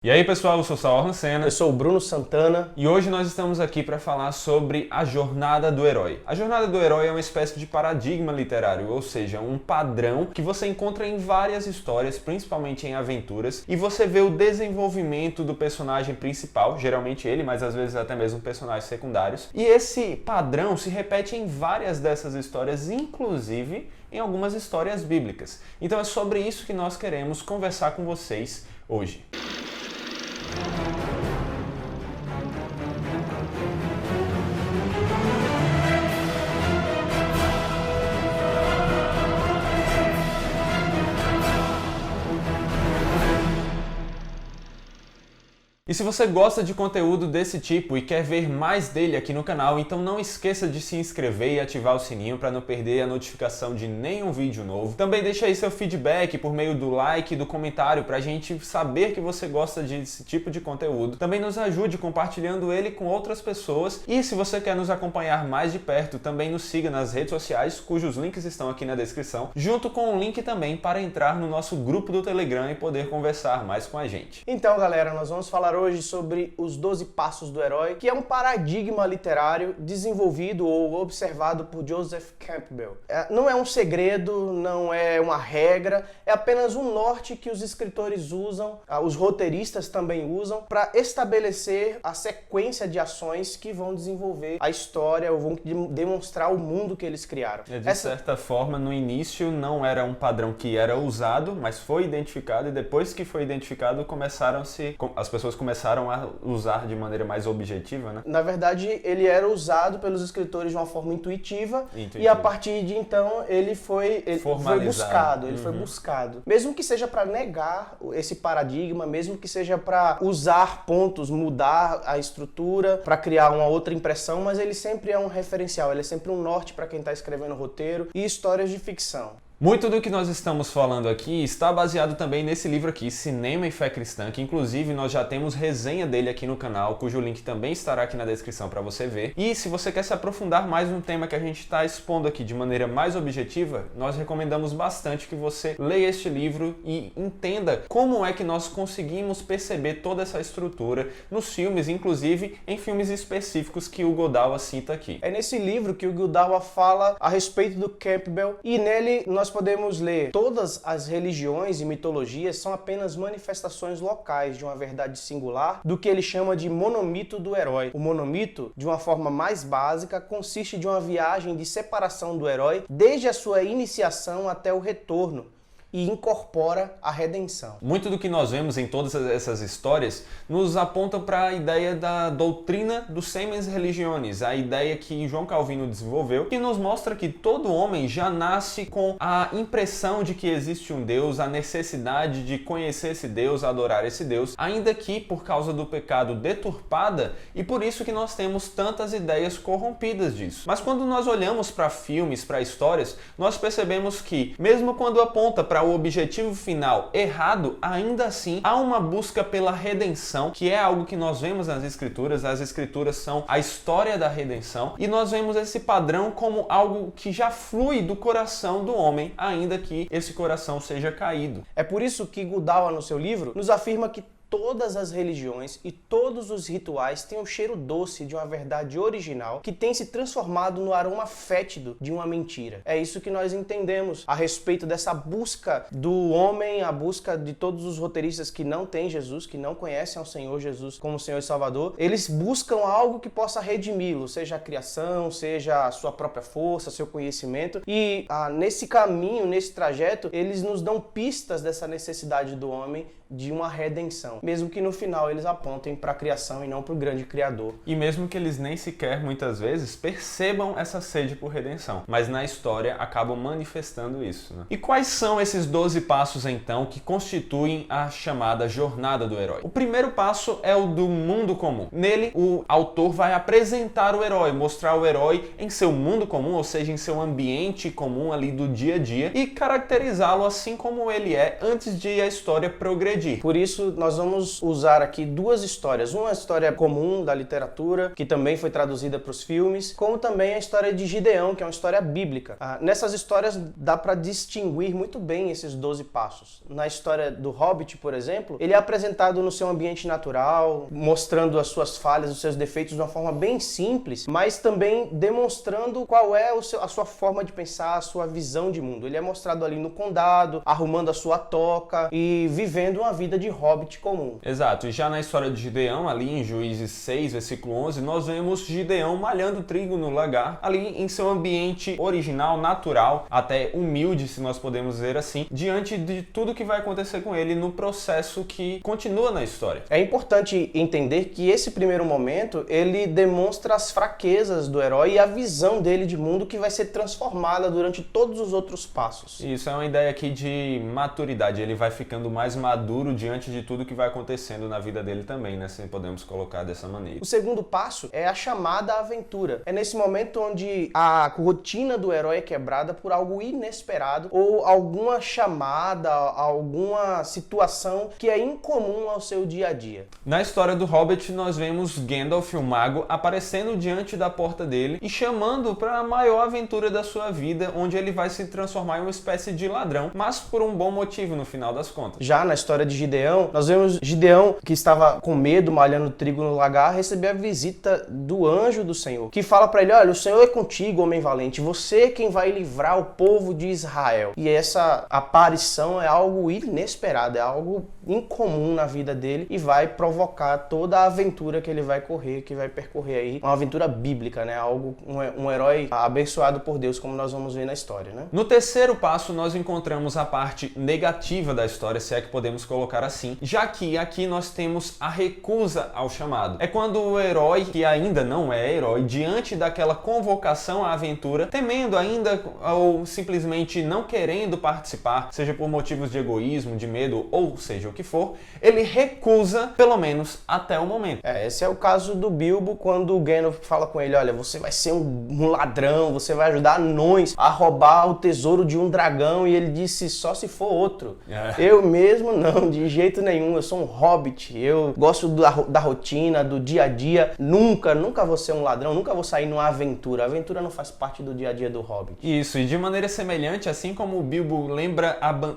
E aí pessoal, eu sou Saor Senna. Eu sou o Bruno Santana. E hoje nós estamos aqui para falar sobre a jornada do herói. A jornada do herói é uma espécie de paradigma literário, ou seja, um padrão que você encontra em várias histórias, principalmente em aventuras, e você vê o desenvolvimento do personagem principal, geralmente ele, mas às vezes até mesmo personagens secundários. E esse padrão se repete em várias dessas histórias, inclusive em algumas histórias bíblicas. Então é sobre isso que nós queremos conversar com vocês hoje. E se você gosta de conteúdo desse tipo e quer ver mais dele aqui no canal, então não esqueça de se inscrever e ativar o sininho para não perder a notificação de nenhum vídeo novo. Também deixa aí seu feedback por meio do like e do comentário para a gente saber que você gosta desse tipo de conteúdo. Também nos ajude compartilhando ele com outras pessoas. E se você quer nos acompanhar mais de perto, também nos siga nas redes sociais, cujos links estão aqui na descrição, junto com um link também para entrar no nosso grupo do Telegram e poder conversar mais com a gente. Então, galera, nós vamos falar hoje sobre os 12 Passos do Herói, que é um paradigma literário desenvolvido ou observado por Joseph Campbell. Não é um segredo, não é uma regra, é apenas um norte que os escritores usam, os roteiristas também usam, para estabelecer a sequência de ações que vão desenvolver a história ou vão demonstrar o mundo que eles criaram. De certa forma, no início não era um padrão que era usado, mas foi identificado, e depois que foi identificado, as pessoas começaram a usar de maneira mais objetiva, né? Na verdade, ele era usado pelos escritores de uma forma intuitiva. E a partir de então ele foi buscado. Mesmo que seja para negar esse paradigma, mesmo que seja para usar pontos, mudar a estrutura, para criar uma outra impressão, mas ele sempre é um referencial, ele é sempre um norte para quem está escrevendo roteiro e histórias de ficção. Muito do que nós estamos falando aqui está baseado também nesse livro aqui, Cinema e Fé Cristã, que inclusive nós já temos resenha dele aqui no canal, cujo link também estará aqui na descrição para você ver. E se você quer se aprofundar mais no tema que a gente está expondo aqui de maneira mais objetiva, nós recomendamos bastante que você leia este livro e entenda como é que nós conseguimos perceber toda essa estrutura nos filmes, inclusive em filmes específicos que o Godawa cita aqui. É nesse livro que o Godawa fala a respeito do Campbell, e nele nós podemos ler: todas as religiões e mitologias são apenas manifestações locais de uma verdade singular do que ele chama de monomito do herói. O monomito, de uma forma mais básica, consiste de uma viagem de separação do herói desde a sua iniciação até o retorno, e incorpora a redenção. Muito do que nós vemos em todas essas histórias nos aponta para a ideia da doutrina dos semens religiones, a ideia que João Calvino desenvolveu, que nos mostra que todo homem já nasce com a impressão de que existe um Deus, a necessidade de conhecer esse Deus, adorar esse Deus, ainda que por causa do pecado deturpada, e por isso que nós temos tantas ideias corrompidas disso. Mas quando nós olhamos para filmes, para histórias, nós percebemos que, mesmo quando aponta para o objetivo final errado, ainda assim há uma busca pela redenção, que é algo que nós vemos nas escrituras. As escrituras são a história da redenção, e nós vemos esse padrão como algo que já flui do coração do homem, ainda que esse coração seja caído. É por isso que Godawa, no seu livro, nos afirma que todas as religiões e todos os rituais têm o cheiro doce de uma verdade original que tem se transformado no aroma fétido de uma mentira. É isso que nós entendemos a respeito dessa busca do homem, a busca de todos os roteiristas que não têm Jesus, que não conhecem ao Senhor Jesus como Senhor e Salvador. Eles buscam algo que possa redimi-lo, seja a criação, seja a sua própria força, seu conhecimento. E nesse caminho, nesse trajeto, eles nos dão pistas dessa necessidade do homem de uma redenção, mesmo que no final eles apontem para a criação e não para o grande Criador. E mesmo que eles nem sequer, muitas vezes, percebam essa sede por redenção, mas na história acabam manifestando isso, né? E quais são esses 12 passos, então, que constituem a chamada jornada do herói? O primeiro passo é o do mundo comum. Nele, o autor vai apresentar o herói, mostrar o herói em seu mundo comum, ou seja, em seu ambiente comum ali do dia a dia, e caracterizá-lo assim como ele é antes de a história progredir progredir. Por isso, nós vamos usar aqui duas histórias. Uma história comum da literatura, que também foi traduzida para os filmes, como também a história de Gideão, que é uma história bíblica. Nessas histórias dá para distinguir muito bem esses 12 passos. Na história do Hobbit, por exemplo, ele é apresentado no seu ambiente natural, mostrando as suas falhas, os seus defeitos de uma forma bem simples, mas também demonstrando qual é a sua forma de pensar, a sua visão de mundo. Ele é mostrado ali no condado, arrumando a sua toca e vivendo uma vida de hobbit comum. Exato, e já na história de Gideão, ali em Juízes 6, versículo 11, nós vemos Gideão malhando trigo no lagar, ali em seu ambiente original, natural, até humilde, se nós podemos dizer assim, diante de tudo que vai acontecer com ele no processo que continua na história. É importante entender que esse primeiro momento, ele demonstra as fraquezas do herói e a visão dele de mundo que vai ser transformada durante todos os outros passos. Isso é uma ideia aqui de maturidade, ele vai ficando mais maduro diante de tudo que vai acontecendo na vida dele também, né? Se podemos colocar dessa maneira. O segundo passo é a chamada aventura. É nesse momento onde a rotina do herói é quebrada por algo inesperado ou alguma chamada, alguma situação que é incomum ao seu dia a dia. Na história do Hobbit, nós vemos Gandalf, o mago, aparecendo diante da porta dele e chamando para a maior aventura da sua vida, onde ele vai se transformar em uma espécie de ladrão, mas por um bom motivo no final das contas. Já na história de Gideão, nós vemos Gideão, que estava com medo, malhando trigo no lagar, receber a visita do anjo do Senhor, que fala para ele: olha, o Senhor é contigo, homem valente, você é quem vai livrar o povo de Israel. E essa aparição é algo inesperado, é algo incomum na vida dele e vai provocar toda a aventura que ele vai correr, que vai percorrer aí, uma aventura bíblica, né? Um herói abençoado por Deus, como nós vamos ver na história, né? No terceiro passo, nós encontramos a parte negativa da história, se é que podemos colocar assim, já que aqui nós temos a recusa ao chamado. É quando o herói, que ainda não é herói, diante daquela convocação à aventura, temendo ainda ou simplesmente não querendo participar, seja por motivos de egoísmo, de medo, ou seja o que for, ele recusa, pelo menos até o momento. Esse é o caso do Bilbo, quando o Gandalf fala com ele: olha, você vai ser um ladrão, você vai ajudar anões a roubar o tesouro de um dragão, e ele disse: só se for outro. Eu mesmo não, de jeito nenhum, eu sou um hobbit, eu gosto da rotina, do dia a dia, nunca vou ser um ladrão, nunca vou sair numa aventura. A aventura não faz parte do dia a dia do hobbit. Isso, e de maneira semelhante, assim como o Bilbo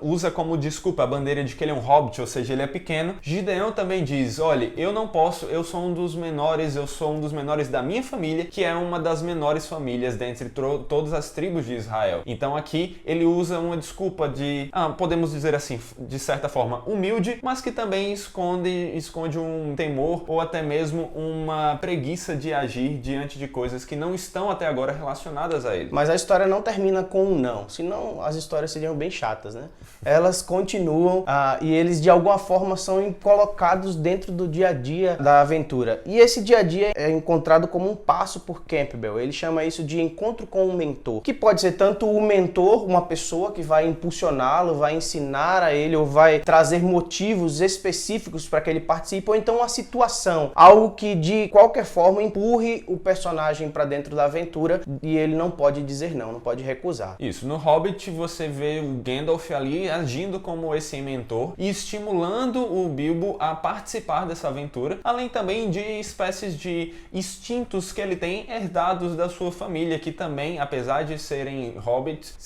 usa como desculpa a bandeira de que ele é um hobbit, ou seja, ele é pequeno, Gideão também diz: olha, eu não posso, eu sou um dos menores da minha família, que é uma das menores famílias dentre todas as tribos de Israel. Então aqui ele usa uma desculpa de, podemos dizer assim, de certa forma humilde, mas que também esconde um temor ou até mesmo uma preguiça de agir diante de coisas que não estão até agora relacionadas a ele. Mas a história não termina com um não, senão as histórias seriam bem chatas, né? Elas continuam e eles de alguma forma são colocados dentro do dia a dia da aventura. E esse dia a dia é encontrado como um passo por Campbell. Ele chama isso de encontro com um mentor, que pode ser tanto o mentor, uma pessoa que vai impulsioná-lo, vai ensinar a ele ou vai trazer motivos específicos para que ele participe, ou então uma situação, algo que de qualquer forma empurre o personagem para dentro da aventura e ele não pode dizer não pode recusar. Isso, no Hobbit você vê o Gandalf ali agindo como esse mentor e estimulando o Bilbo a participar dessa aventura, além também de espécies de instintos que ele tem herdados da sua família, que também, apesar de serem hobbits,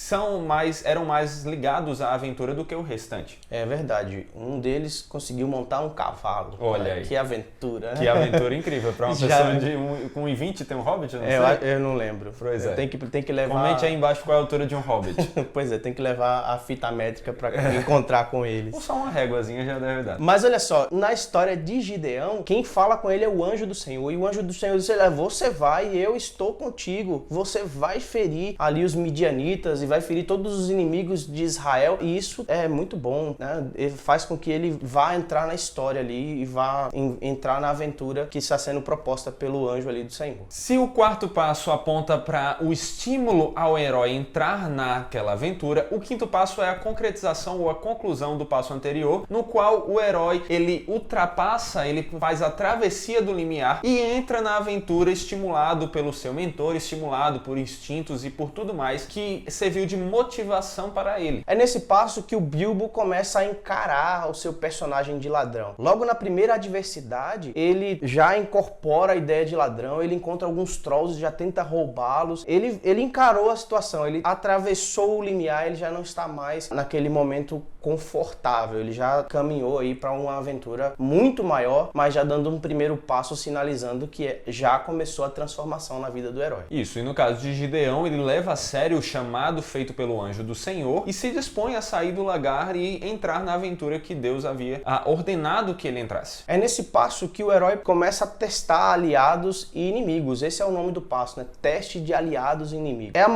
eram mais ligados à aventura do que o restante. É verdade, um deles conseguiu montar um cavalo. Olha aí. Que aventura, né? Que aventura incrível, para uma pessoa com 1,20 tem um hobbit, eu não sei. Eu não lembro. Pois é. Tem que levar... Comente aí embaixo qual é a altura de um hobbit. Pois é, tem que levar a fita métrica para encontrar com eles. Ou só uma réguazinha já deve dar. Mas olha só, na história de Gideão, quem fala com ele é o anjo do Senhor. E o anjo do Senhor diz: você vai, eu estou contigo. Você vai ferir ali os midianitas e vai ferir todos os inimigos de Israel. E isso é muito bom, né? Ele faz com que ele vá entrar na história ali e vá entrar na aventura que está sendo proposta pelo anjo ali do Senhor. Se o quarto passo aponta para o estímulo ao herói entrar naquela aventura, o quinto passo é a concretização ou a conclusão do passo anterior, no qual o herói ele ultrapassa, ele faz a travessia do limiar e entra na aventura estimulado pelo seu mentor, estimulado por instintos e por tudo mais que serviu de motivação para ele. É nesse passo que o Bilbo começa a encarar criar o seu personagem de ladrão. Logo na primeira adversidade, ele já incorpora a ideia de ladrão, ele encontra alguns trolls, já tenta roubá-los. Ele encarou a situação, ele atravessou o limiar, ele já não está mais naquele momento confortável, ele já caminhou aí para uma aventura muito maior, mas já dando um primeiro passo sinalizando que já começou a transformação na vida do herói. Isso, e no caso de Gideão, ele leva a sério o chamado feito pelo anjo do Senhor e se dispõe a sair do lagar e entrar na aventura que Deus havia ordenado que ele entrasse. É nesse passo que o herói começa a testar aliados e inimigos. Esse é o nome do passo, né? Teste de aliados e inimigos. A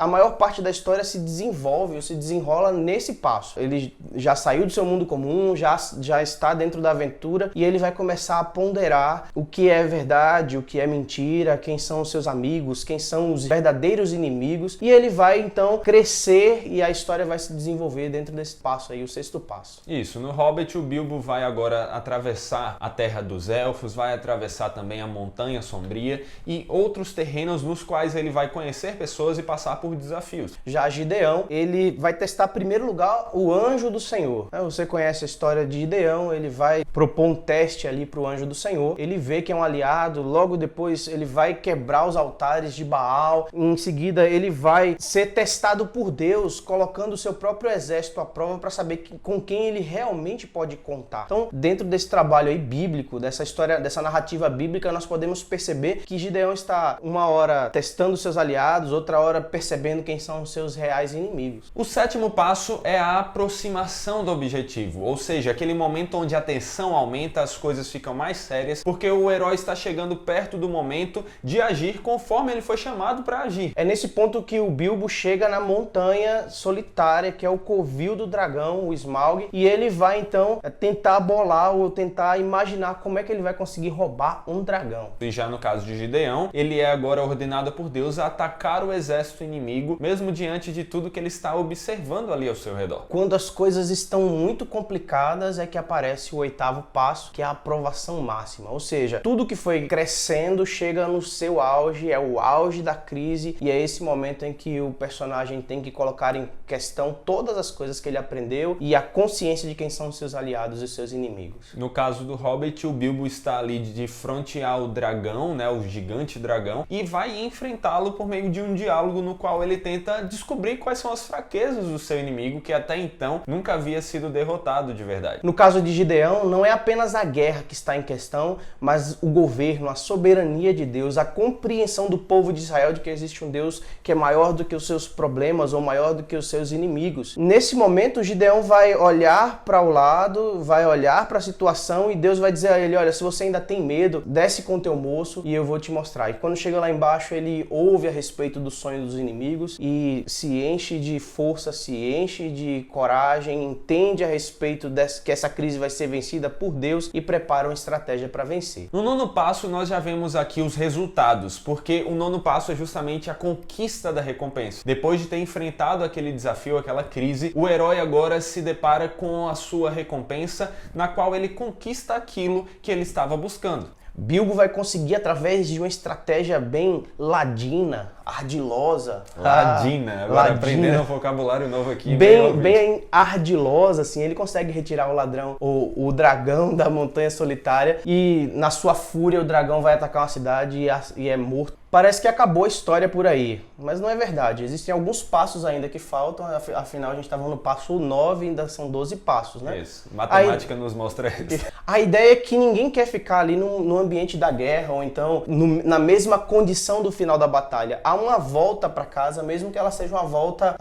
maior parte da história se desenvolve ou se desenrola nesse passo. Ele já saiu do seu mundo comum, já está dentro da aventura e ele vai começar a ponderar o que é verdade, o que é mentira, quem são os seus amigos, quem são os verdadeiros inimigos, e ele vai então crescer e a história vai se desenvolver dentro desse passo aí, o sexto passo. Isso, no Hobbit o Bilbo vai agora atravessar a Terra dos Elfos, vai atravessar também a Montanha Sombria e outros terrenos nos quais ele vai conhecer pessoas e passar por desafios. Já Gideão, ele vai testar em primeiro lugar o anjo do Senhor. Você conhece a história de Gideão, ele vai propor um teste ali para o anjo do Senhor, ele vê que é um aliado, logo depois ele vai quebrar os altares de Baal, em seguida ele vai ser testado por Deus, colocando o seu próprio exército à prova para saber com quem ele realmente pode contar. Então, dentro desse trabalho aí bíblico, dessa história, dessa narrativa bíblica, nós podemos perceber que Gideão está uma hora testando seus aliados, outra hora percebendo quem são os seus reais inimigos. O sétimo passo é a aproximação do objetivo, ou seja, aquele momento onde a tensão aumenta, as coisas ficam mais sérias, porque o herói está chegando perto do momento de agir conforme ele foi chamado para agir. É nesse ponto que o Bilbo chega na montanha solitária, que é o covil do dragão, o Smaug, e ele vai então tentar bolar ou tentar imaginar como é que ele vai conseguir roubar um dragão. E já no caso de Gideão, ele é agora ordenado por Deus a atacar o exército inimigo, mesmo diante de tudo que ele está observando ali ao seu redor. Quando as coisas estão muito complicadas é que aparece o oitavo passo, que é a aprovação máxima. Ou seja, tudo que foi crescendo chega no seu auge, é o auge da crise, e é esse momento em que o personagem tem que colocar em questão todas as coisas que ele aprendeu e a consciência de quem são os seus aliados e seus inimigos. No caso do Hobbit, o Bilbo está ali de frente ao dragão, né, o gigante dragão, e vai enfrentá-lo por meio de um diálogo no qual ele tenta descobrir quais são as fraquezas do seu inimigo, que até então nunca havia sido derrotado de verdade. No caso de Gideão, não é apenas a guerra que está em questão, mas o governo, a soberania de Deus, a compreensão do povo de Israel de que existe um Deus que é maior do que os seus problemas ou maior do que os seus inimigos. Nesse momento, Gideão vai olhar para o lado, vai olhar para a situação e Deus vai dizer a ele, olha, se você ainda tem medo, desce com o teu moço e eu vou te mostrar. E quando chega lá embaixo, ele ouve a respeito do sonho dos inimigos e se enche de força, se enche de coragem, entende a respeito que essa crise vai ser vencida por Deus e prepara uma estratégia para vencer. No nono passo, nós já vemos aqui os resultados, porque o nono passo é justamente a conquista da recompensa. Depois de ter enfrentado aquele desafio, aquela crise, o herói agora se depara com a sua recompensa, na qual ele conquista aquilo que ele estava buscando. Bilbo vai conseguir, através de uma estratégia bem ladina, ardilosa. Ladina, agora aprendendo um vocabulário novo aqui. Bem ardilosa, assim, ele consegue retirar o ladrão, o dragão da Montanha Solitária, e na sua fúria o dragão vai atacar uma cidade e é morto. Parece que acabou a história por aí, mas não é verdade. Existem alguns passos ainda que faltam, afinal a gente estava no passo 9 e ainda são 12 passos, né? Isso, matemática nos mostra isso. A ideia é que ninguém quer ficar ali no ambiente da guerra ou então na mesma condição do final da batalha. Há uma volta para casa, mesmo que ela seja uma volta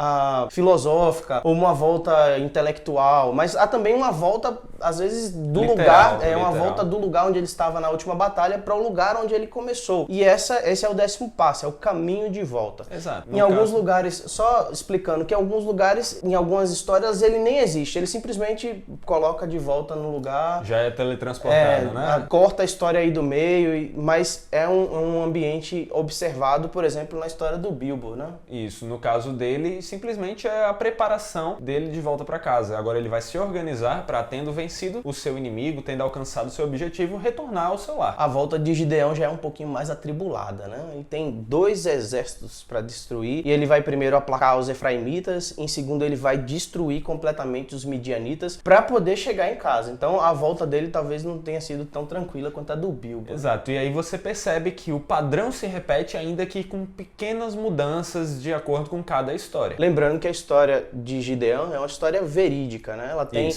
filosófica ou uma volta intelectual, mas há também uma volta, às vezes, do lugar, uma volta do lugar onde ele estava na última batalha para o lugar onde ele começou. E esse é o 10º passo, é o caminho de volta. Exato. Em alguns lugares, só explicando que em alguns lugares, em algumas histórias, ele nem existe, ele simplesmente coloca de volta no lugar. Já é teletransportado, né? Corta a história aí do meio, mas é um ambiente observado, por exemplo, na história do Bilbo, né? Isso, no caso dele, simplesmente é a preparação dele de volta para casa. Agora ele vai se organizar para, tendo vencido vencido o seu inimigo, tendo alcançado o seu objetivo, retornar ao seu lar. A volta de Gideão já é um pouquinho mais atribulada, né? Ele tem 2 exércitos para destruir e ele vai primeiro aplacar os efraimitas, em segundo ele vai destruir completamente os midianitas para poder chegar em casa. Então a volta dele talvez não tenha sido tão tranquila quanto a do Bilbo. Exato, e aí você percebe que o padrão se repete, ainda que com pequenas mudanças de acordo com cada história. Lembrando que a história de Gideão é uma história verídica, né? Ela tem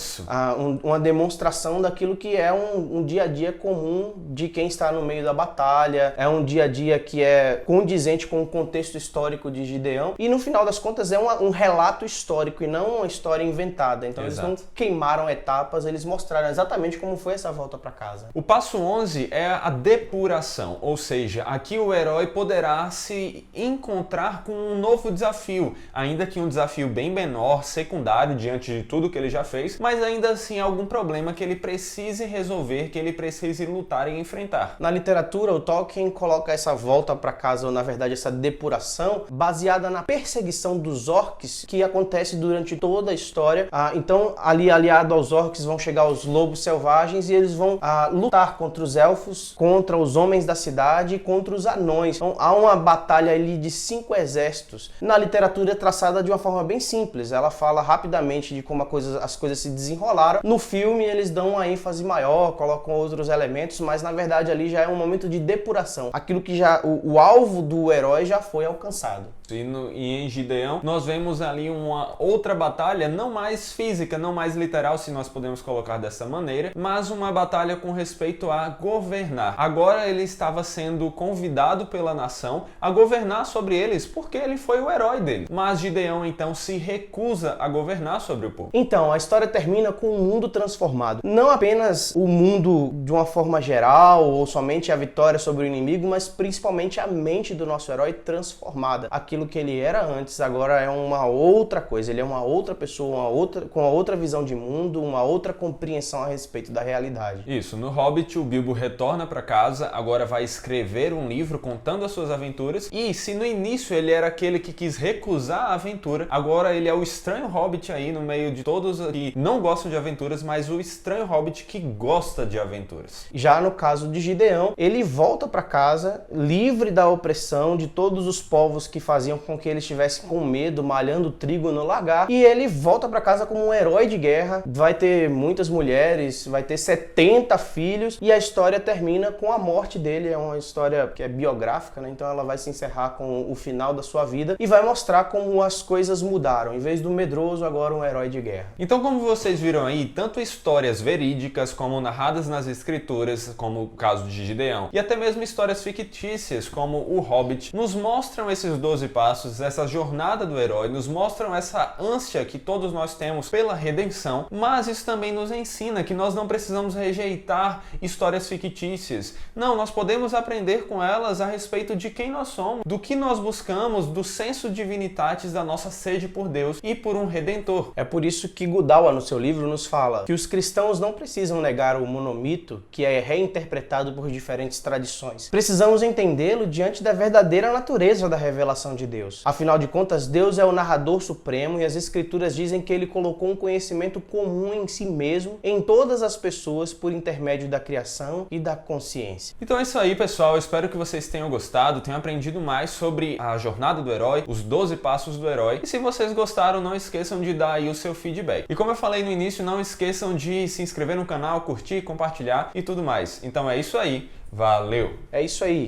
uma demonstração daquilo que é um dia a dia comum de quem está no meio da batalha, é um dia a dia que é condizente com o contexto histórico de Gideão e no final das contas é um relato histórico e não uma história inventada. Então eles não queimaram etapas, eles mostraram exatamente como foi essa volta para casa. O passo 11 é a depuração, ou seja, aqui o herói poderá se encontrar com um novo desafio, ainda que um desafio bem menor, secundário diante de tudo que ele já fez, mas ainda assim algum problema que ele precise resolver, que ele precise lutar e enfrentar. Na literatura, o Tolkien coloca essa volta para casa, ou na verdade essa depuração, baseada na perseguição dos orcs que acontece durante toda a história. Então, ali aliado aos orcs vão chegar os lobos selvagens e eles vão lutar contra os elfos, contra os homens da cidade e contra os anões. Então, há uma batalha ali de 5 exércitos. Na literatura é traçada de uma forma bem simples. Ela fala rapidamente de como as coisas se desenrolaram. No filme, eles dão uma ênfase maior, colocam outros elementos, mas na verdade ali já é um momento de depuração. Aquilo que já o alvo do herói já foi alcançado. E em Gideão nós vemos ali uma outra batalha, não mais física, não mais literal, se nós podemos colocar dessa maneira, mas uma batalha com respeito a governar. Agora ele estava sendo convidado pela nação a governar sobre eles, porque ele foi o herói dele. Mas Gideão então se recusa a governar sobre o povo. Então, a história termina com um mundo transformado. Não apenas o mundo de uma forma geral, ou somente a vitória sobre o inimigo, mas principalmente a mente do nosso herói transformada. Aquilo que ele era antes agora é uma outra coisa, ele é uma outra pessoa, com uma outra visão de mundo, uma outra compreensão a respeito da realidade. Isso, no Hobbit o Bilbo retorna para casa, agora vai escrever um livro contando as suas aventuras, e se no início ele era aquele que quis recusar a aventura, agora ele é o estranho Hobbit aí no meio de todos que não gostam de aventuras, mas o estranho Hobbit que gosta de aventuras. Já no caso de Gideão, ele volta para casa livre da opressão de todos os povos que faziam com que ele estivesse com medo, malhando trigo no lagar, e ele volta para casa como um herói de guerra, vai ter muitas mulheres, vai ter 70 filhos, e a história termina com a morte dele. É uma história que é biográfica, né? Então ela vai se encerrar com o final da sua vida e vai mostrar como as coisas mudaram. Em vez do medroso, agora um herói de guerra. Então, como vocês viram aí, tanto histórias verídicas como narradas nas escrituras, como o caso de Gideão, e até mesmo histórias fictícias como o Hobbit, nos mostram esses 12 passos, essa jornada do herói, nos mostram essa ânsia que todos nós temos pela redenção, mas isso também nos ensina que nós não precisamos rejeitar histórias fictícias. Não, nós podemos aprender com elas a respeito de quem nós somos, do que nós buscamos, do sensu divinitatis, da nossa sede por Deus e por um Redentor. É por isso que Godawa, no seu livro, nos fala que os cristãos não precisam negar o monomito, que é reinterpretado por diferentes tradições. Precisamos entendê-lo diante da verdadeira natureza da revelação de Deus. Afinal de contas, Deus é o narrador supremo e as escrituras dizem que ele colocou um conhecimento comum em si mesmo, em todas as pessoas, por intermédio da criação e da consciência. Então é isso aí, pessoal. Eu espero que vocês tenham gostado, tenham aprendido mais sobre a jornada do herói, os 12 passos do herói. E se vocês gostaram, não esqueçam de dar aí o seu feedback. E como eu falei no início, não esqueçam de se inscrever no canal, curtir, compartilhar e tudo mais. Então é isso aí. Valeu! É isso aí.